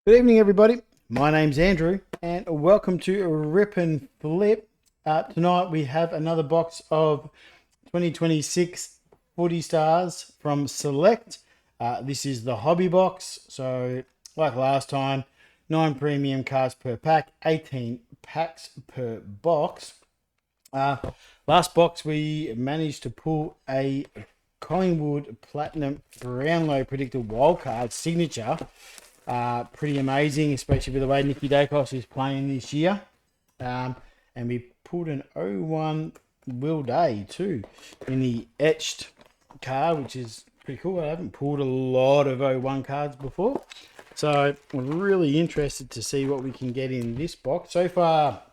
Good evening, everybody. My name's Andrew, and welcome to Rip and Flip. Tonight we have another box of 2026 Footy Stars from Select. This is the Hobby Box. So, like last time, 9 premium cards per pack, 18 packs per box. Last box we managed to pull a Collingwood Platinum Brownlow Predictor Wildcard signature. Pretty amazing, especially with the way Nicky Dacos is playing this year. And we pulled an 0-1 Will Day too in the etched card, which is pretty cool. I haven't pulled a lot of 0-1 cards before. So I'm really interested to see what we can get in this box. So far,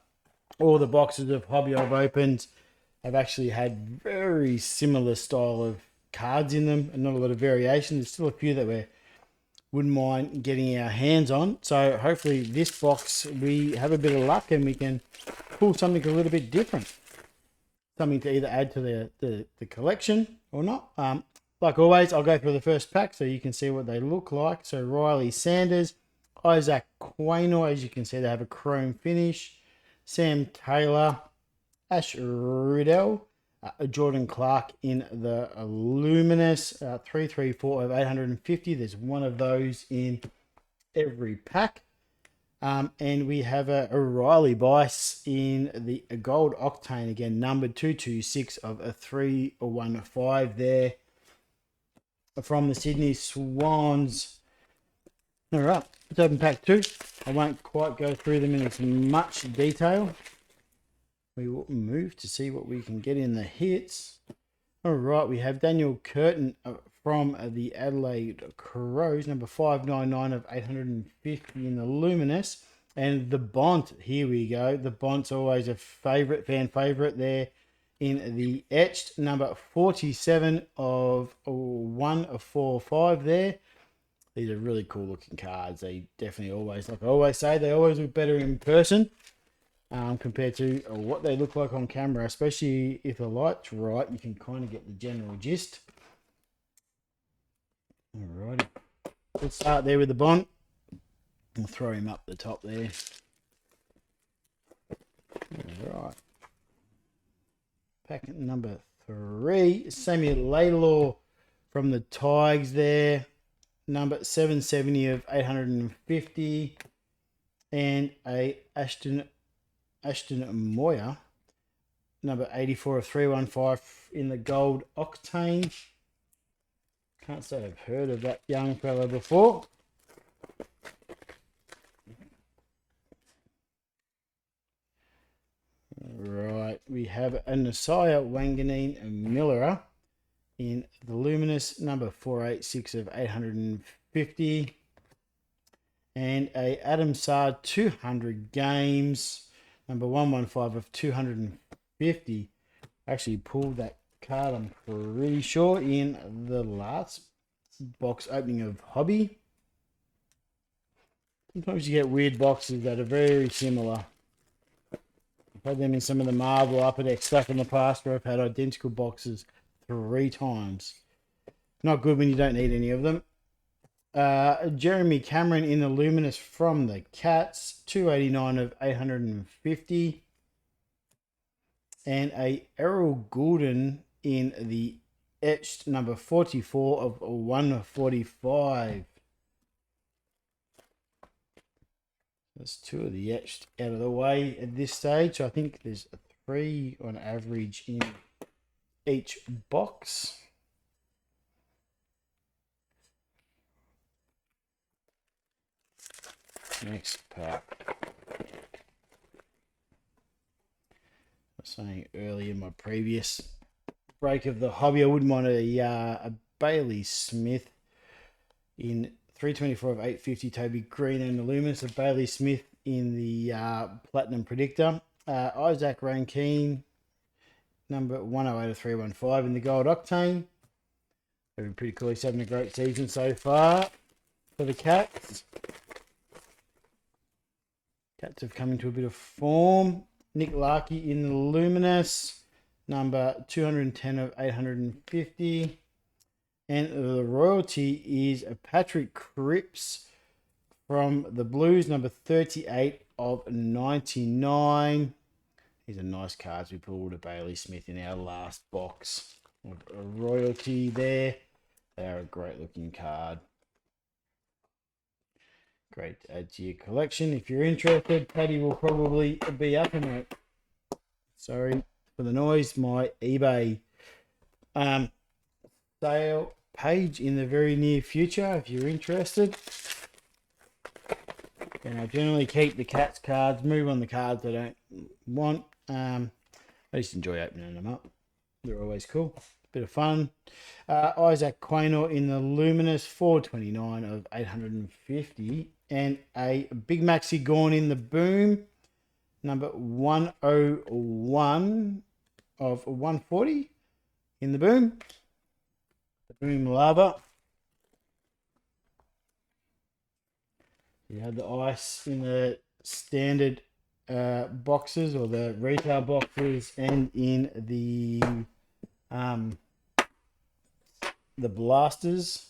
all the boxes of Hobby I've opened have actually had very similar style of cards in them and not a lot of variation. There's still a few that we wouldn't mind getting our hands on. So hopefully this box we have a bit of luck and we can pull something a little bit different. Something to either add to the collection or not. Like always, I'll go through the first pack so you can see what they look like. So Riley Sanders, Isaac Quaynor, as you can see they have a chrome finish. Sam Taylor, Ash Riddell, Jordan Clark in the Luminous, 334 of 850. There's one of those in every pack. And we have a Riley Bice in the Gold Octane, again, numbered 226 of a 315 there from the Sydney Swans. All right, let's open pack 2. I won't quite go through them in as much detail. We will move to see what we can get in the hits. All right, we have Daniel Curtin from the Adelaide Crows, number 599 of 850 in the Luminous. And the Bont, here we go. The Bont's always a favourite, fan favourite there in the etched, number 47 of 145 there. These are really cool looking cards. They definitely always, like I always say, they always look better in person. Compared to what they look like on camera, especially if the light's right, you can kind of get the general gist. Alrighty, let's start there with the Bont. I'll throw him up the top there. Alright, packet number 3, Samuel Laidlaw from the Tigers there, number 770 of 850, and a Ashton Moyer, number 84 of 315 in the Gold Octane. Can't say I've heard of that young fella before. Right, we have a Nasiah Wanganeen Miller in the Luminous, number 486 of 850. And a Adam Saad 200 games, number 115 of 250. Actually pulled that card, I'm pretty sure, in the last box opening of Hobby. Sometimes you get weird boxes that are very similar. I've had them in some of the Marvel Upper Deck stuff in the past where I've had identical boxes 3 times. Not good when you don't need any of them. Jeremy Cameron in the Luminous from the Cats, 289 of 850. And a Errol Goulden in the etched, number 44 of 145. That's 2 of the etched out of the way at this stage. I think there's 3 on average in each box. Next pack. I was saying earlier in my previous break of the hobby, I wouldn't want a Bailey Smith in 324 of 850. Toby Green and the Luminous, a Bailey Smith in the Platinum Predictor. Isaac Rankine, number 108 of 315 in the Gold Octane. They've been pretty cool. He's having a great season so far for the Cats. Cats have come into a bit of form. Nick Larkey in the Luminous, number 210 of 850. And the royalty is Patrick Cripps from the Blues, number 38 of 99. These are nice cards. We pulled a Bailey Smith in our last box. A royalty there. They are a great looking card. Great to add to your collection. If you're interested, Paddy will probably be up in it. Sorry for the noise. My eBay sale page in the very near future if you're interested. And I generally keep the Cats cards, move on the cards I don't want. I just enjoy opening them up. They're always cool. Bit of fun. Isaac Quaynor in the Luminous, 429 of 850. And a Big Maxi Gorn in the Boom, number 101 of 140 in the Boom. The Boom Lava. You had the ice in the standard boxes or the retail boxes, and in the blasters,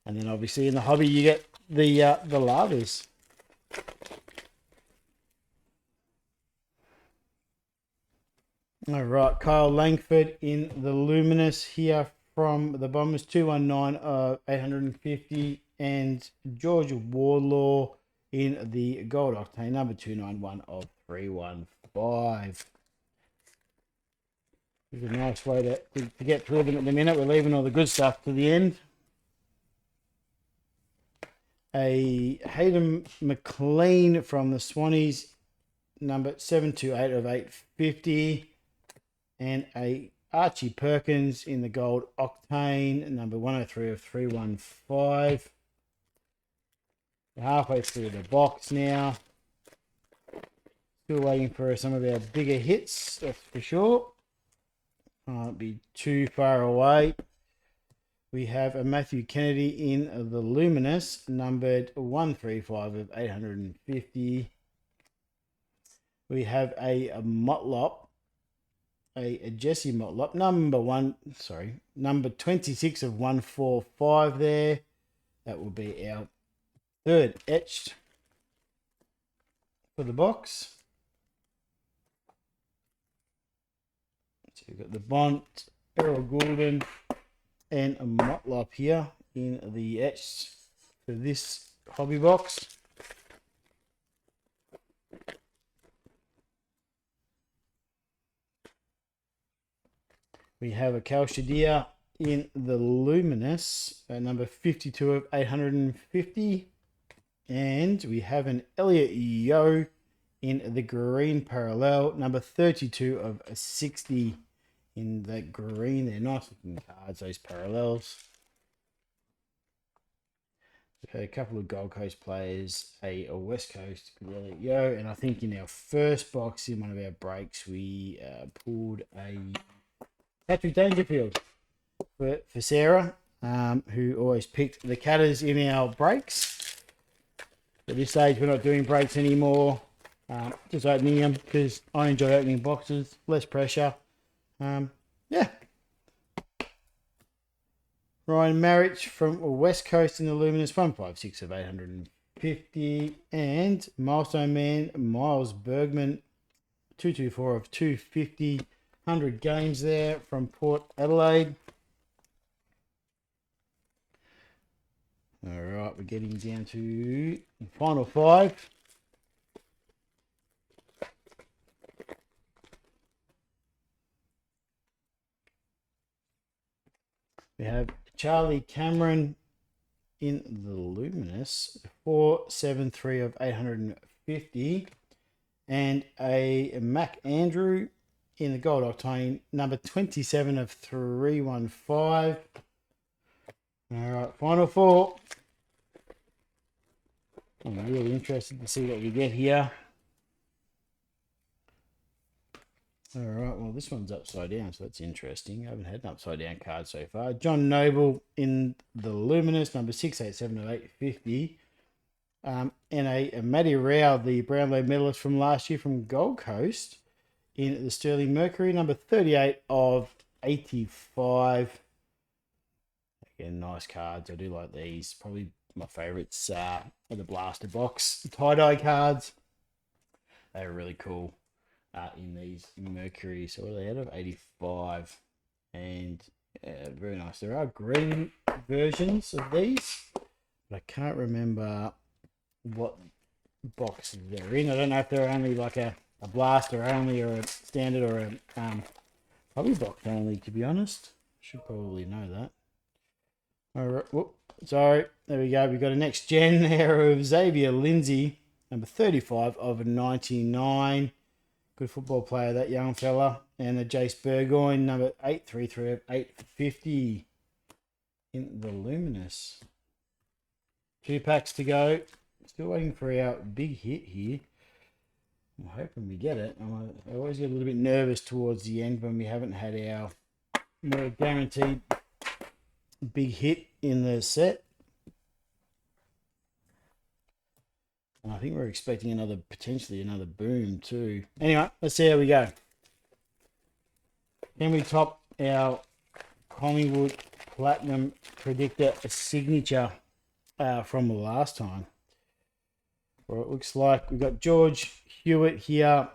and then obviously in the hobby you get the lavas. All right, Kyle Langford in the Luminous here from the Bombers, 219 of 850, and George Wardlaw in the Gold Octane, number 291 of 315. It's a nice way to get through them at the minute. We're leaving all the good stuff to the end. A Hayden McLean from the Swannies, number 728 of 850. And a Archie Perkins in the Gold Octane, number 103 of 315. We're halfway through the box now. Still waiting for some of our bigger hits, that's for sure. Can't be too far away. We have a Matthew Kennedy in the Luminous, numbered 135 of 850. We have a Motlop, a Jesse Motlop, number 26 of 145 there. That will be our third etched for the box. So we've got the Bont, Errol Goulden, and a Motlop here in the etched for this hobby box. We have a Cal Shadir in the Luminous, number 52 of 850. And we have an Elliot Yeo in the Green Parallel, number 32 of 60 in the green. They're nice looking cards, those parallels. We've had a couple of Gold Coast players, a West Coast Elliot Yeo, and I think in our first box in one of our breaks we pulled a Patrick Dangerfield for Sarah, who always picked the Catters in our breaks. At this stage, we're not doing breaks anymore, just opening them because I enjoy opening boxes, less pressure. Yeah. Ryan Marich from West Coast in the Luminous, 156 of 850. And Milestone Man, Miles Bergman, 224 of 250. 100 games there from Port Adelaide. All right, we're getting down to the final five. We have Charlie Cameron in the Luminous, 473 of 850. And a Mac Andrew in the Gold Octane, number 27 of 315. All right, final four. I'm really interested to see what we get here. All right, well, this one's upside down, so that's interesting. I haven't had an upside down card so far. John Noble in the Luminous, number 687 of 850. And a Matty Rao, the Brownlow medalist from last year from Gold Coast, in the Sterling Mercury, number 38 of 85. Again, nice cards. I do like these. Probably My favourites are the blaster box tie-dye cards. They're really cool in these Mercury. So what are they out of? 85. And very nice. There are green versions of these, but I can't remember what box they're in. I don't know if they're only like a blaster only or a standard or a hobby box only, to be honest. Should probably know that. All right. Whoop, sorry. There we go. We've got a next gen there of Xavier Lindsay, number 35 of 99. Good football player, that young fella. And a Jace Burgoyne, number 833 of 850 in the Luminous. 2 packs to go. Still waiting for our big hit here. I'm hoping we get it. I always get a little bit nervous towards the end when we haven't had our more guaranteed big hit in the set. And I think we're expecting potentially another boom too. Anyway, let's see how we go. Can we top our Collingwood Platinum Predictor signature from the last time? Well, it looks like we've got George Hewitt here,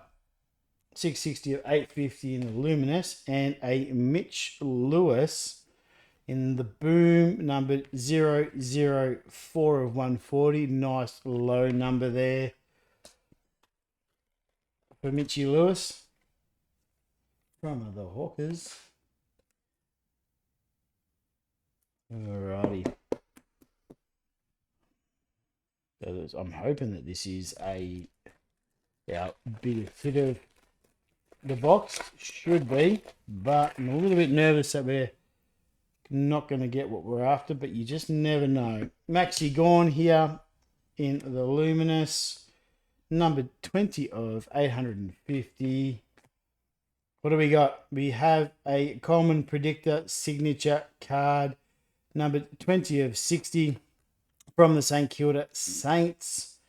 660 of 850 in the Luminous, and a Mitch Lewis in the Boom, number 004 of 140. Nice low number there for Mitchy Lewis from the Hawkers. Alrighty. I'm hoping that this is a big fit of the box. Should be, but I'm a little bit nervous that we're not going to get what we're after, but you just never know. Maxi Gorn here in the Luminous, number 20 of 850. What do we got? We have a Coleman Predictor signature card, number 20 of 60 from the St Kilda Saints.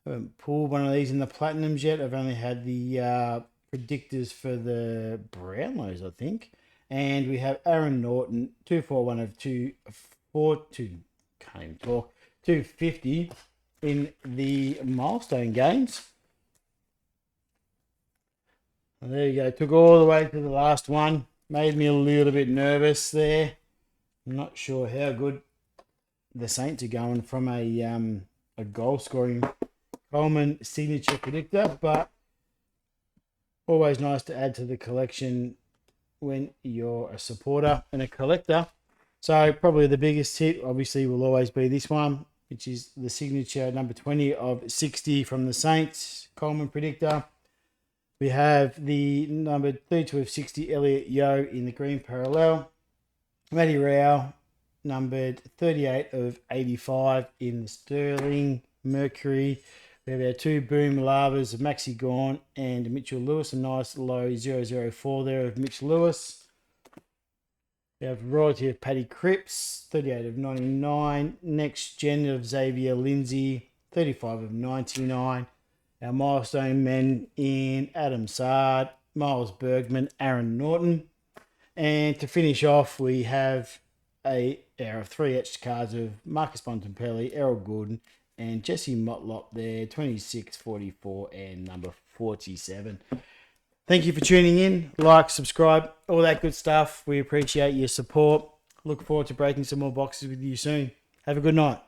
I haven't pulled one of these in the Platinums yet. I've only had the predictors for the Brownlows, I think. And we have Aaron Norton, 241 of 242. Can't even talk. 250 in the milestone games. And there you go. Took all the way to the last one. Made me a little bit nervous there. I'm not sure how good the Saints are going from a goal scoring Coleman signature predictor, but always nice to add to the collection when you're a supporter and a collector. So probably the biggest hit obviously will always be this one, which is the signature number 20 of 60 from the Saints Coleman predictor. We have the number 32 of 60 Elliot Yeo in the green parallel. Matty Rao numbered 38 of 85 in the Sterling Mercury. We have our 2 Boom Lavas of Maxi Gorn and Mitchell Lewis. A nice low 004 there of Mitch Lewis. We have Royalty of Paddy Cripps, 38 of 99. Next Gen of Xavier Lindsay, 35 of 99. Our milestone men in Adam Sard, Miles Bergman, Aaron Norton. And to finish off, we have our 3 etched cards of Marcus Bontempelli, Errol Gordon, and Jesse Motlop there, 26, 44, and number 47. Thank you for tuning in. Like, subscribe, all that good stuff. We appreciate your support. Look forward to breaking some more boxes with you soon. Have a good night.